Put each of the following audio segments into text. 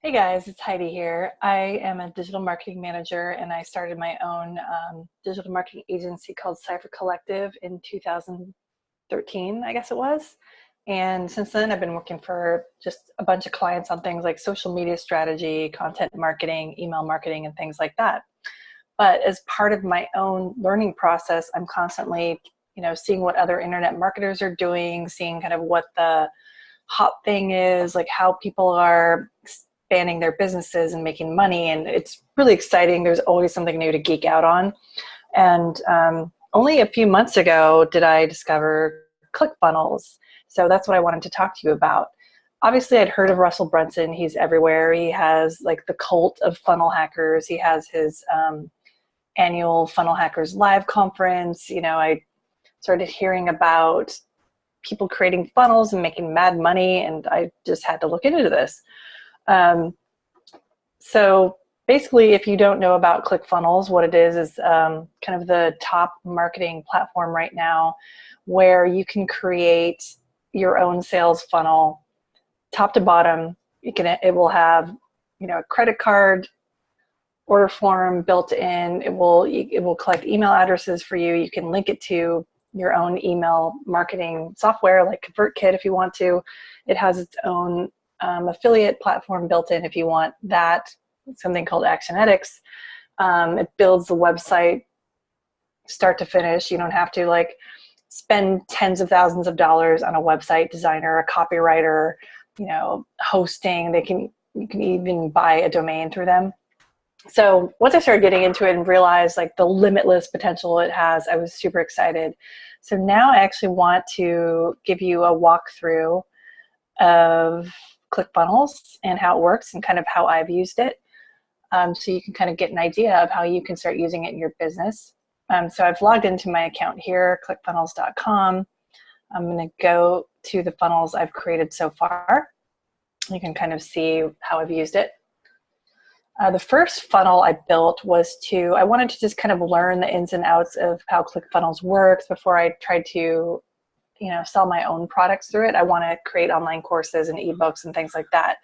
Hey guys, it's Heidi here. I am a digital marketing manager and I started my own digital marketing agency called Cypher Collective in 2013, I guess it was. And since then, I've been working for just a bunch of clients on things like social media strategy, content marketing, email marketing, and things like that. But as part of my own learning process, I'm constantly, seeing what other internet marketers are doing, seeing kind of what the hot thing is, like how people are expanding their businesses and making money. And it's really exciting. There's always something new to geek out on. And only a few months ago did I discover ClickFunnels. So that's what I wanted to talk to you about. Obviously, I'd heard of Russell Brunson. He's everywhere. He has like the cult of funnel hackers. He has his annual Funnel Hackers Live conference. I started hearing about people creating funnels and making mad money, and I just had to look into this. So basically, if you don't know about ClickFunnels, what it is kind of the top marketing platform right now where you can create your own sales funnel top to bottom. It will have, a credit card order form built in. It will collect email addresses for you. You can link it to your own email marketing software like ConvertKit if you want to. It has its own affiliate platform built in if you want that, something called Actionetics. It builds the website start to finish. You don't have to spend tens of thousands of dollars on a website designer, a copywriter, hosting. You can even buy a domain through them. So once I started getting into it and realized the limitless potential it has, I was super excited. So now I actually want to give you a walkthrough of ClickFunnels and how it works and kind of how I've used it. So you can kind of get an idea of how you can start using it in your business. So I've logged into my account here, clickfunnels.com. I'm going to go to the funnels I've created so far. You can kind of see how I've used it. The first funnel I built was I wanted to just kind of learn the ins and outs of how ClickFunnels works before I tried to, sell my own products through it. I want to create online courses and ebooks and things like that,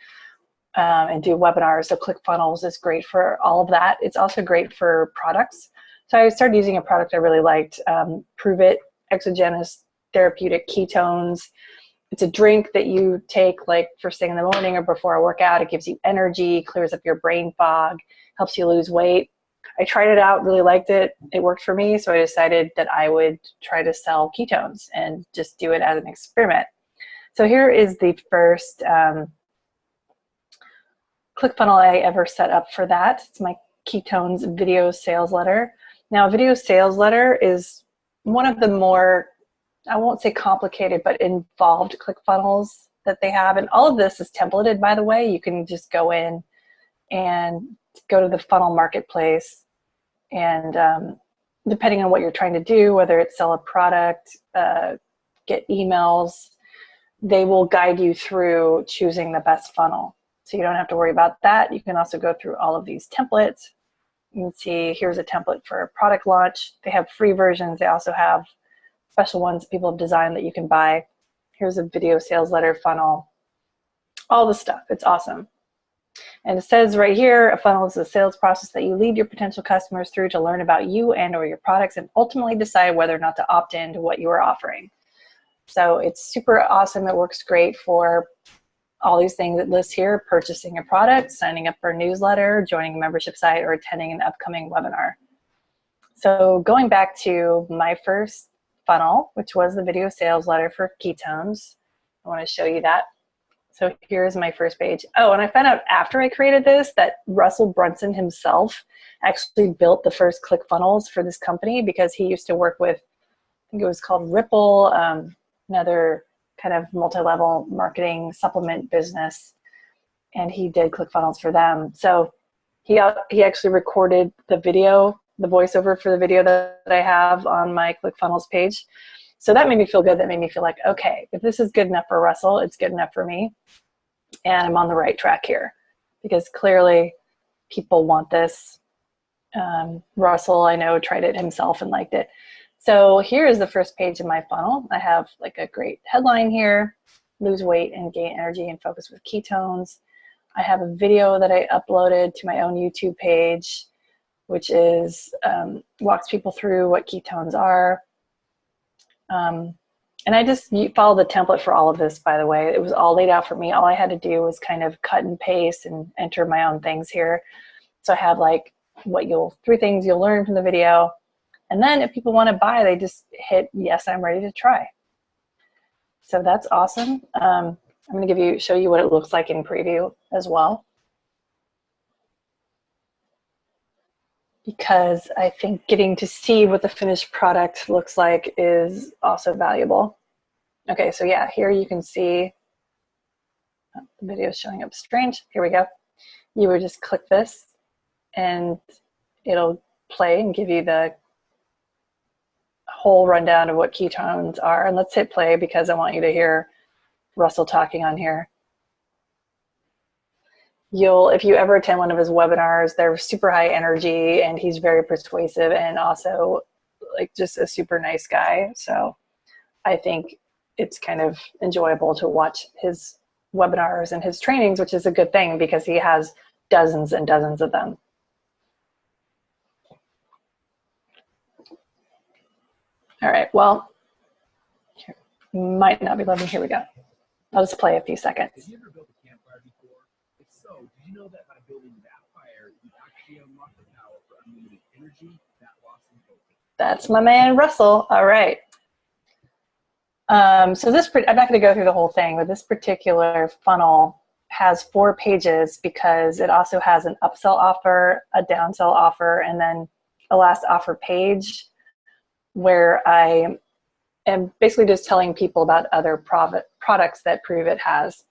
and do webinars. So ClickFunnels is great for all of that. It's also great for products. So I started using a product I really liked, Prove It Exogenous Therapeutic Ketones. It's a drink that you take first thing in the morning or before a workout. It gives you energy, clears up your brain fog, helps you lose weight. I tried it out, really liked it. It worked for me, so I decided that I would try to sell ketones and just do it as an experiment. So here is the first ClickFunnel I ever set up for that. It's my ketones video sales letter. Now, a video sales letter is one of the more, I won't say complicated, but involved ClickFunnels that they have. And all of this is templated, by the way. You can just go in and go to the funnel marketplace. And depending on what you're trying to do, whether it's sell a product, get emails, they will guide you through choosing the best funnel. So you don't have to worry about that. You can also go through all of these templates. You can see here's a template for a product launch. They have free versions. They also have special ones people have designed that you can buy. Here's a video sales letter funnel. All the stuff. It's awesome. And it says right here, a funnel is a sales process that you lead your potential customers through to learn about you and or your products and ultimately decide whether or not to opt in to what you are offering. So it's super awesome. It works great for all these things it lists here: purchasing a product, signing up for a newsletter, joining a membership site, or attending an upcoming webinar. So going back to my first funnel, which was the video sales letter for ketones, I want to show you that. So here's my first page. Oh, and I found out after I created this that Russell Brunson himself actually built the first ClickFunnels for this company because he used to work with, I think it was called Ripple, another kind of multi-level marketing supplement business, and he did ClickFunnels for them. So he actually recorded the video, the voiceover for the video that I have on my ClickFunnels page. So that made me feel good. That made me feel like, okay, if this is good enough for Russell, it's good enough for me. And I'm on the right track here because clearly people want this. Russell, I know, tried it himself and liked it. So here is the first page of my funnel. I have a great headline here: lose weight and gain energy and focus with ketones. I have a video that I uploaded to my own YouTube page, which is walks people through what ketones are. And I just follow the template for all of this, by the way. It was all laid out for me. All I had to do was kind of cut and paste and enter my own things here. So I have like 3 things you'll learn from the video. And then if people want to buy, they just hit, yes, I'm ready to try. So that's awesome. I'm going to show you what it looks like in preview as well, because I think getting to see what the finished product looks like is also valuable. Okay, so yeah, here you can see the video is showing up strange. Here we go. You would just click this and it'll play and give you the whole rundown of what ketones are. And let's hit play because I want you to hear Russell talking on here. If you ever attend one of his webinars, they're super high energy and he's very persuasive and also like just a super nice guy. So I think it's kind of enjoyable to watch his webinars and his trainings, which is a good thing because he has dozens and dozens of them. All right, well, here, might not be letting me. Here we go. I'll just play a few seconds. Have you ever built a campfire before? If so, did you know that by building that fire, you actually unlock the power for unlimited energy, fat loss, and focus? That's my man, Russell. All right. So I'm not going to go through the whole thing, but this particular funnel has 4 pages because it also has an upsell offer, a downsell offer, and then a last offer page where I am basically just telling people about other products that Pruvit has.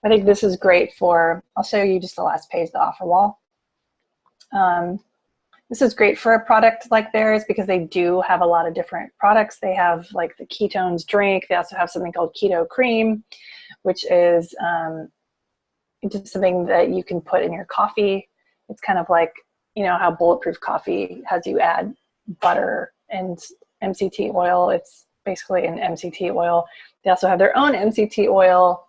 I think this is great I'll show you just the last page, the offer wall. This is great for a product like theirs because they do have a lot of different products. They have like the ketones drink. They also have something called keto cream, which is just something that you can put in your coffee. It's kind of like, you know, how Bulletproof Coffee has you add butter and MCT oil. It's basically an MCT oil. They also have their own MCT oil,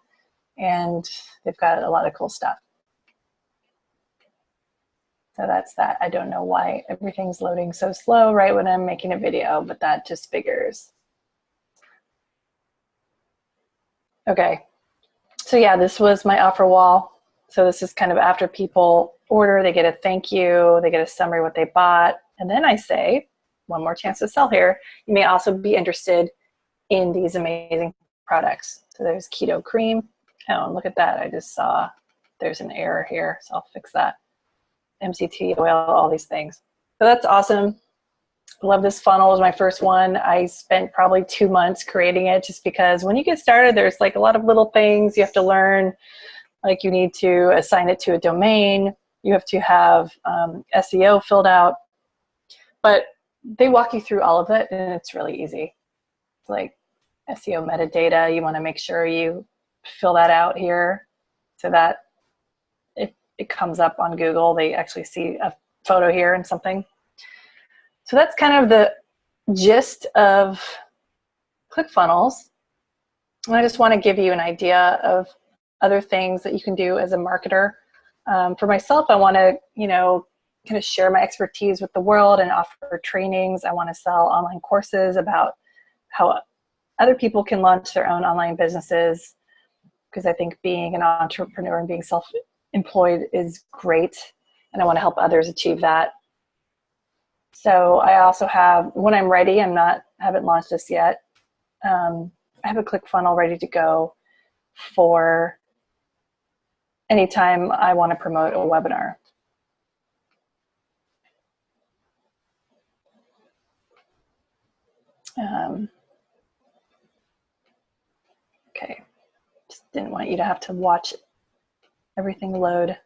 and they've got a lot of cool stuff. So that's that. I don't know why everything's loading so slow right when I'm making a video, but that just figures. Okay, so yeah, this was my offer wall. So this is kind of after people order, they get a thank you, they get a summary of what they bought, and then I say, one more chance to sell here. You may also be interested in these amazing products. So there's keto cream. Oh, and look at that. I just saw there's an error here, so I'll fix that. MCT oil, all these things. So that's awesome. Love this funnel. It was my first one. I spent probably 2 months creating it just because when you get started, there's like a lot of little things you have to learn. Like you need to assign it to a domain. You have to have SEO filled out. But they walk you through all of it, and it's really easy. It's like SEO metadata. You want to make sure you fill that out here so that it comes up on Google. They actually see a photo here and something. So that's kind of the gist of ClickFunnels. And I just want to give you an idea of other things that you can do as a marketer. For myself, I want to, kind of share my expertise with the world and offer trainings. I want to sell online courses about how other people can launch their own online businesses, because I think being an entrepreneur and being self-employed is great, and I want to help others achieve that. So I also have, when I'm ready, haven't launched this yet, I have a ClickFunnel ready to go for anytime I want to promote a webinar. Okay, just didn't want you to have to watch everything load.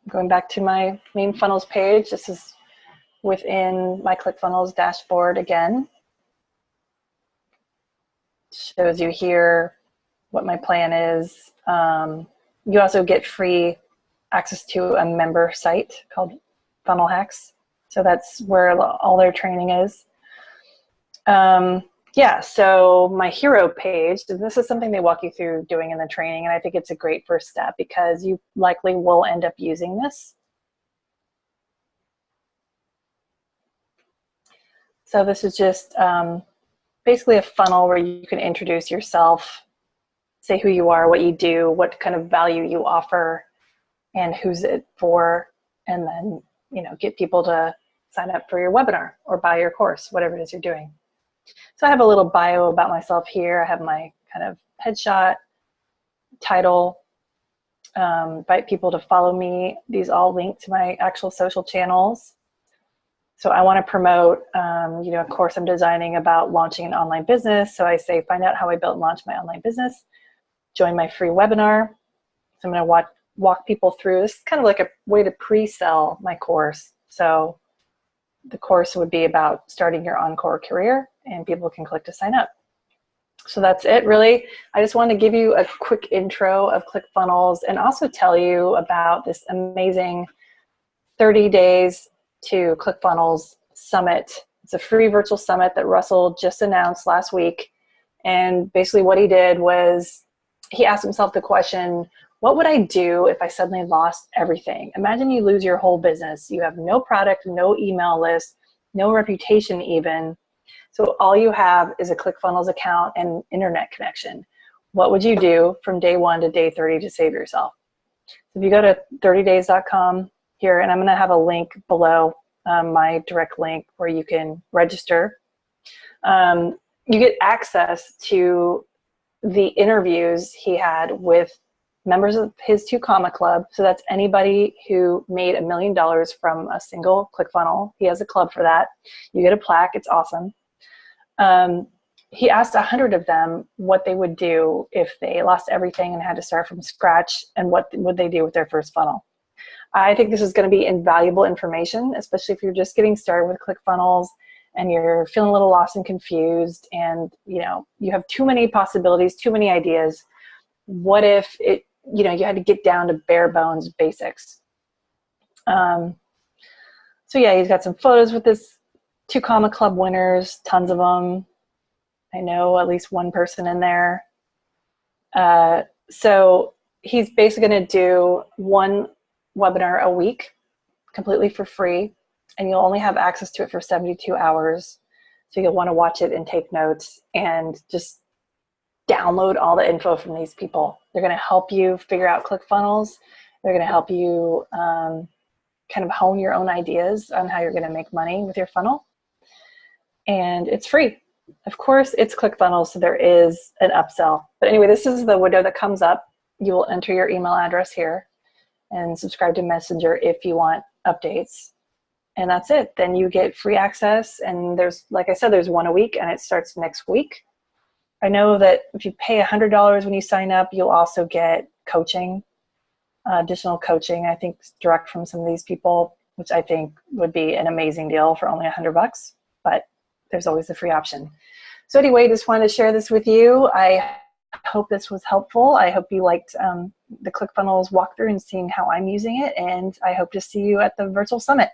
Going back to my main funnels page, this is within my ClickFunnels dashboard again. Shows you here what my plan is. You also get free access to a member site called Funnel Hacks. So that's where all their training is. Yeah, so my hero page, this is something they walk you through doing in the training, and I think it's a great first step because you likely will end up using this. So this is just basically a funnel where you can introduce yourself, say who you are, what you do, what kind of value you offer, and who's it for, and then, you know, get people to sign up for your webinar or buy your course, whatever it is you're doing. So I have a little bio about myself here. I have my kind of headshot, title, invite people to follow me. These all link to my actual social channels. So I want to promote, you know, a course I'm designing about launching an online business. So I say, find out how I built and launched my online business. Join my free webinar. So I'm going to walk people through. This is kind of like a way to pre-sell my course. So the course would be about starting your Encore career, and people can click to sign up. So that's it, really. I just wanted to give you a quick intro of ClickFunnels and also tell you about this amazing 30 days to ClickFunnels Summit. It's a free virtual summit that Russell just announced last week. And basically what he did was he asked himself the question, what would I do if I suddenly lost everything? Imagine you lose your whole business. You have no product, no email list, no reputation even. So all you have is a ClickFunnels account and internet connection. What would you do from day 1 to day 30 to save yourself? So if you go to 30days.com here, and I'm going to have a link below, my direct link where you can register. You get access to the interviews he had with members of his 2 Comma Club. So that's anybody who made $1 million from a single ClickFunnel. He has a club for that. You get a plaque. It's awesome. He asked 100 of them what they would do if they lost everything and had to start from scratch, and what would they do with their first funnel. I think this is going to be invaluable information, especially if you're just getting started with ClickFunnels and you're feeling a little lost and confused, and you know you have too many possibilities, too many ideas. What if it, you know, you had to get down to bare bones basics? So yeah, he's got some photos with his 2 Comma Club winners, tons of them. I know at least one person in there. So he's basically going to do 1 webinar a week, completely for free, and you'll only have access to it for 72 hours. So you'll want to watch it and take notes and just download all the info from these people. They're going to help you figure out ClickFunnels. They're going to help you kind of hone your own ideas on how you're going to make money with your funnel. And it's free. Of course, it's ClickFunnels, so there is an upsell. But anyway, this is the window that comes up. You will enter your email address here and subscribe to Messenger if you want updates. And that's it. Then you get free access. And there's, like I said, there's 1 a week, and it starts next week. I know that if you pay $100 when you sign up, you'll also get coaching, additional coaching, I think direct from some of these people, which I think would be an amazing deal for only $100, but there's always the free option. So anyway, just wanted to share this with you. I hope this was helpful. I hope you liked the ClickFunnels walkthrough and seeing how I'm using it, and I hope to see you at the virtual summit.